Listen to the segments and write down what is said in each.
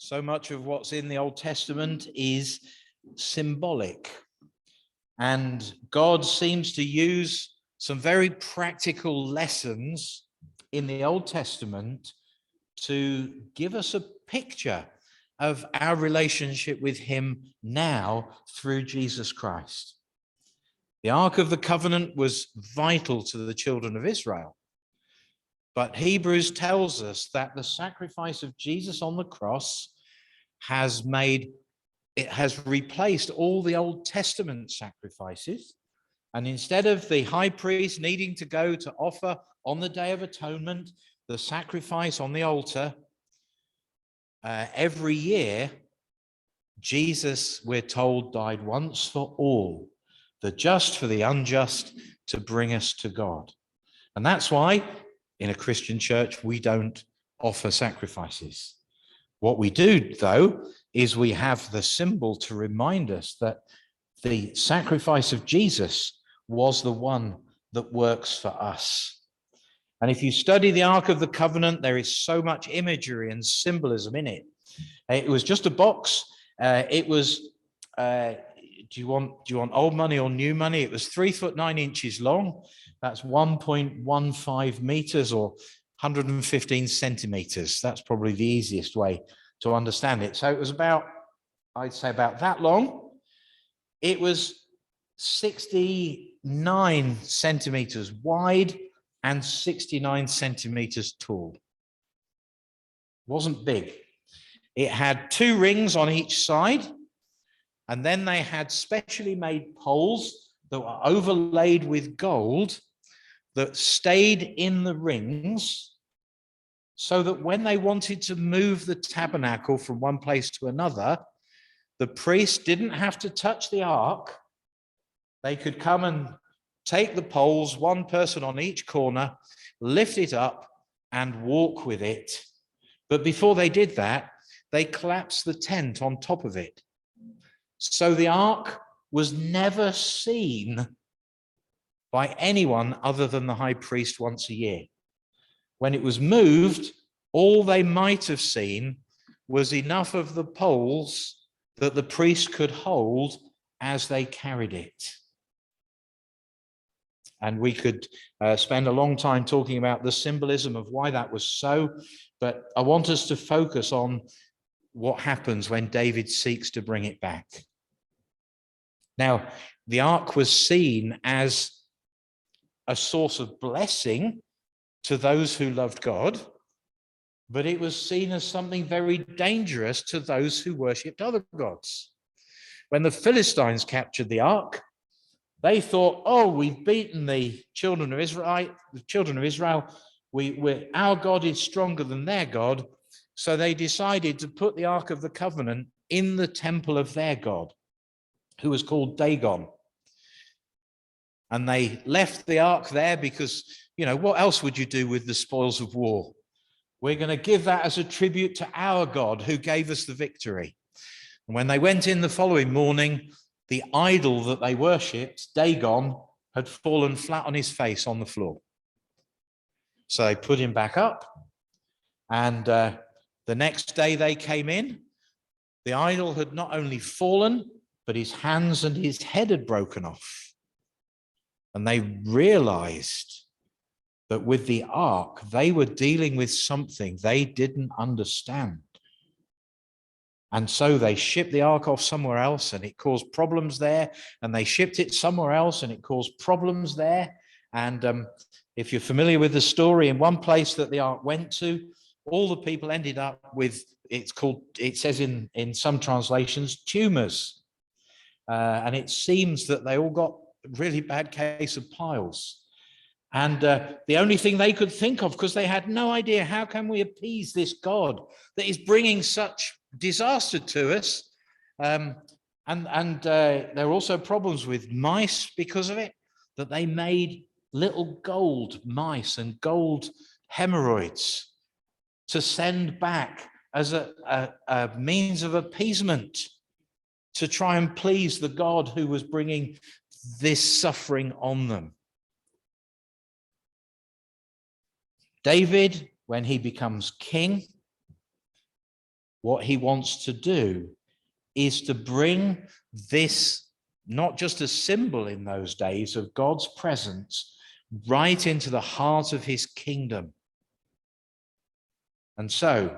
So much of what's in the Old Testament is symbolic. And God seems to use some very practical lessons in the Old Testament to give us a picture of our relationship with him now through Jesus Christ. The Ark of the Covenant was vital to the children of Israel. But Hebrews tells us that the sacrifice of Jesus on the cross has replaced all the Old Testament sacrifices. And instead of the high priest needing to go to offer on the Day of Atonement the sacrifice on the altar, every year, Jesus, we're told, died once for all, the just for the unjust, to bring us to God. And that's why in a Christian church, we don't offer sacrifices. What we do, though, is we have the symbol to remind us that the sacrifice of Jesus was the one that works for us. And if you study the Ark of the Covenant, there is so much imagery and symbolism in it. It was just a box. It was, do you want old money or new money? It was 3 foot 9 inches long. That's 1.15 meters or 115 centimeters. That's probably the easiest way to understand it. So it was about, I'd say about that long. It was 69 centimeters wide and 69 centimeters tall. Wasn't big. It had 2 rings on each side, and then they had specially made poles that were overlaid with gold that stayed in the rings, so that when they wanted to move the tabernacle from one place to another, the priest didn't have to touch the ark. They could come and take the poles, one person on each corner, lift it up and walk with it. But before they did that, they collapsed the tent on top of it. So the ark was never seen by anyone other than the high priest once a year. When it was moved, all they might have seen was enough of the poles that the priest could hold as they carried it. And we could spend a long time talking about the symbolism of why that was so, but I want us to focus on what happens when David seeks to bring it back. Now, the ark was seen as a source of blessing to those who loved God, but it was seen as something very dangerous to those who worshipped other gods. When the Philistines captured the ark, they thought, oh, we've beaten the children of Israel. Our God is stronger than their God. So they decided to put the Ark of the Covenant in the temple of their God, who was called Dagon. And they left the ark there because, what else would you do with the spoils of war? We're going to give that as a tribute to our God who gave us the victory. And when they went in the following morning, the idol that they worshipped, Dagon, had fallen flat on his face on the floor. So they put him back up. And the next day they came in, the idol had not only fallen, but his hands and his head had broken off. And they realized that with the ark, they were dealing with something they didn't understand. And so they shipped the ark off somewhere else and it caused problems there. And they shipped it somewhere else and it caused problems there. And if you're familiar with the story, in one place that the ark went to, all the people ended up with, it says in some translations, tumors. And it seems that they all got a really bad case of piles. And the only thing they could think of, because they had no idea, how can we appease this God that is bringing such disaster to us? And there were also problems with mice because of it, that they made little gold mice and gold hemorrhoids to send back as a means of appeasement, to try and please the God who was bringing this suffering on them. David, when he becomes king, what he wants to do is to bring this, not just a symbol in those days of God's presence, right into the heart of his kingdom. And so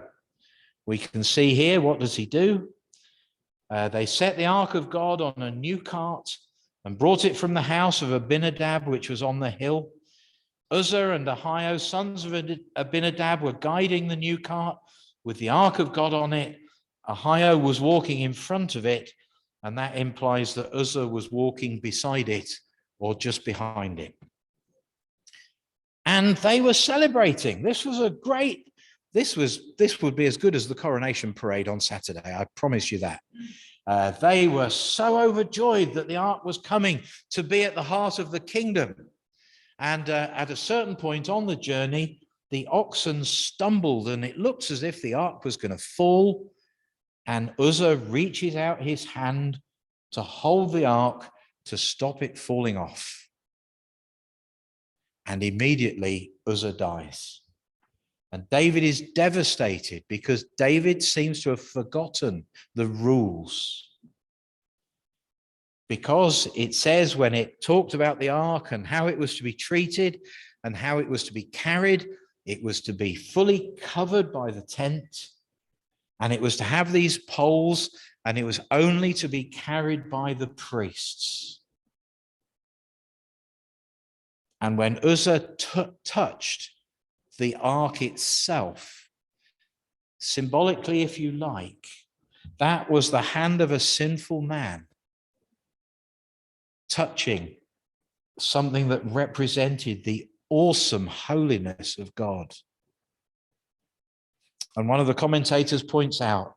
we can see here, what does he do? They set the ark of God on a new cart and brought it from the house of Abinadab, which was on the hill. Uzzah and Ahio, sons of Abinadab, were guiding the new cart with the ark of God on it. Ahio was walking in front of it, and that implies that Uzzah was walking beside it or just behind it. And they were celebrating. This would be as good as the coronation parade on Saturday, I promise you that. They were so overjoyed that the ark was coming to be at the heart of the kingdom. And at a certain point on the journey, the oxen stumbled, and it looks as if the ark was going to fall. And Uzzah reaches out his hand to hold the ark to stop it falling off. And immediately Uzzah dies. And David is devastated because David seems to have forgotten the rules. Because it says, when it talked about the ark and how it was to be treated and how it was to be carried, it was to be fully covered by the tent, and it was to have these poles, and it was only to be carried by the priests. And when Uzzah touched the ark itself, symbolically, if you like, that was the hand of a sinful man touching something that represented the awesome holiness of God. And one of the commentators points out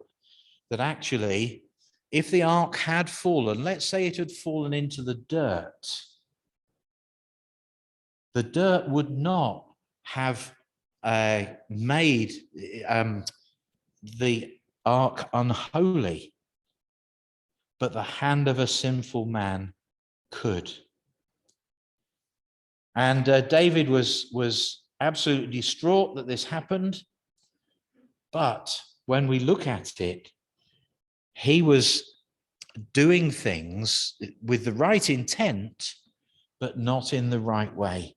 that actually, if the ark had fallen, let's say it had fallen into the dirt would not have made the ark unholy, but the hand of a sinful man could. And David was absolutely distraught that this happened. But when we look at it, he was doing things with the right intent, but not in the right way.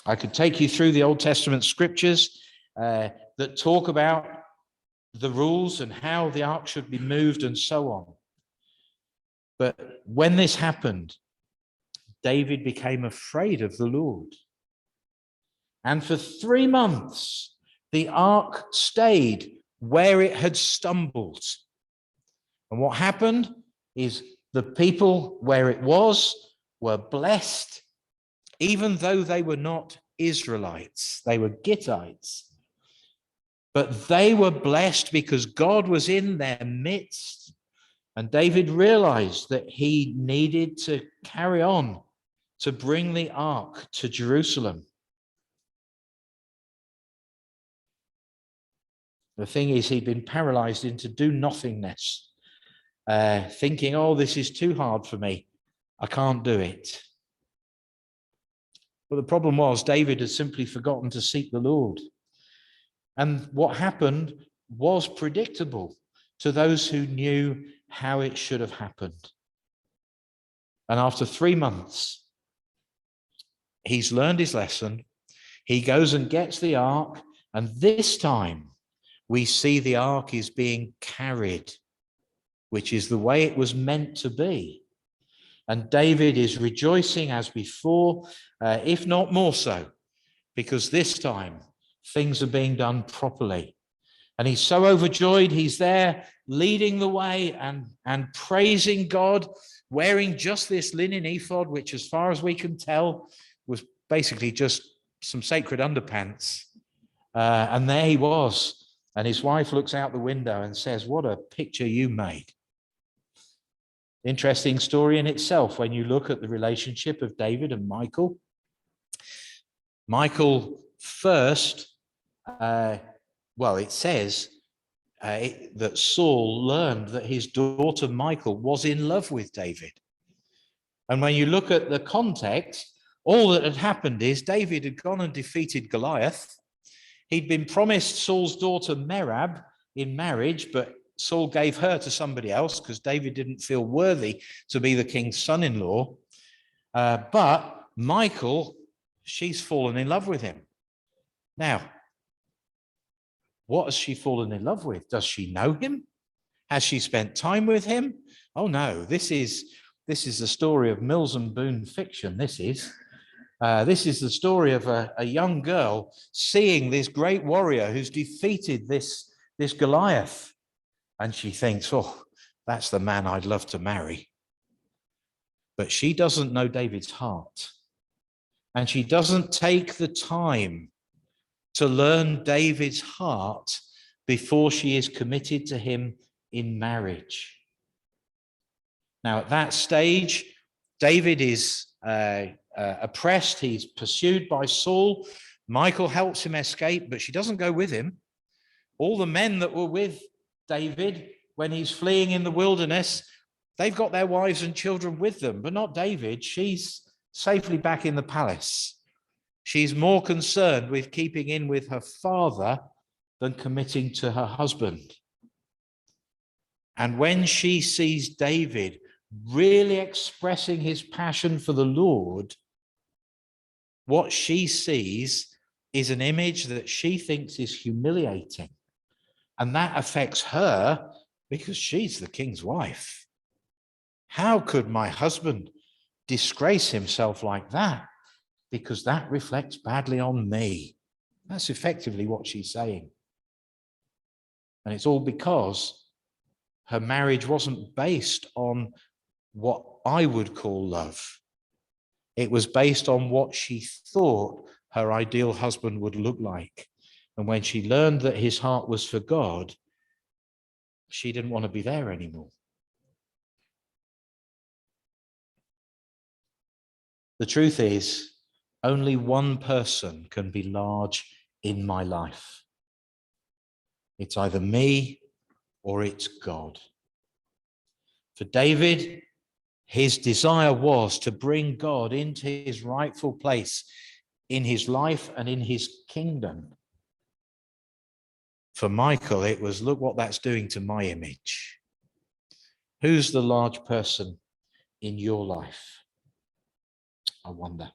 I could take you through the Old Testament scriptures that talk about the rules and how the ark should be moved and so on. But when this happened, David became afraid of the Lord. And for 3 months, the ark stayed where it had stumbled. And what happened is the people where it was were blessed, even though they were not Israelites, they were Gittites. But they were blessed because God was in their midst. And David realized that he needed to carry on to bring the ark to Jerusalem. The thing is, he'd been paralyzed into do-nothingness, thinking, oh, this is too hard for me. I can't do it. But the problem was, David had simply forgotten to seek the Lord. And what happened was predictable to those who knew how it should have happened. And after 3 months, he's learned his lesson. He goes and gets the ark, and this time we see the ark is being carried, which is the way it was meant to be. And David is rejoicing as before, if not more so, because this time things are being done properly. And he's so overjoyed, he's there leading the way and praising God, wearing just this linen ephod, which as far as we can tell was basically just some sacred underpants. And there he was. And his wife looks out the window and says, what a picture you made. Interesting story in itself when you look at the relationship of David and Michal. Michal first, it says that Saul learned that his daughter Michal was in love with David. And when you look at the context, all that had happened is David had gone and defeated Goliath. He'd been promised Saul's daughter Merab in marriage, but Saul gave her to somebody else because David didn't feel worthy to be the king's son-in-law. But Michal, she's fallen in love with him. Now, what has she fallen in love with? Does she know him? Has she spent time with him? Oh no, this is the story of Mills and Boon fiction. This is the story of a young girl seeing this great warrior who's defeated this Goliath. And she thinks, oh, that's the man I'd love to marry. But she doesn't know David's heart. And she doesn't take the time to learn David's heart before she is committed to him in marriage. Now, at that stage, David is oppressed. He's pursued by Saul. Michal helps him escape, but she doesn't go with him. All the men that were with David when he's fleeing in the wilderness, they've got their wives and children with them, but not David. She's safely back in the palace. She's more concerned with keeping in with her father than committing to her husband. And when she sees David really expressing his passion for the Lord, what she sees is an image that she thinks is humiliating. And that affects her because she's the king's wife. How could my husband disgrace himself like that? Because that reflects badly on me. That's effectively what she's saying. And it's all because her marriage wasn't based on what I would call love. It was based on what she thought her ideal husband would look like. And when she learned that his heart was for God, she didn't want to be there anymore. The truth is, only one person can be large in my life. It's either me or it's God. For David, his desire was to bring God into his rightful place in his life and in his kingdom. For Michal, it was, look what that's doing to my image. Who's the large person in your life? I wonder.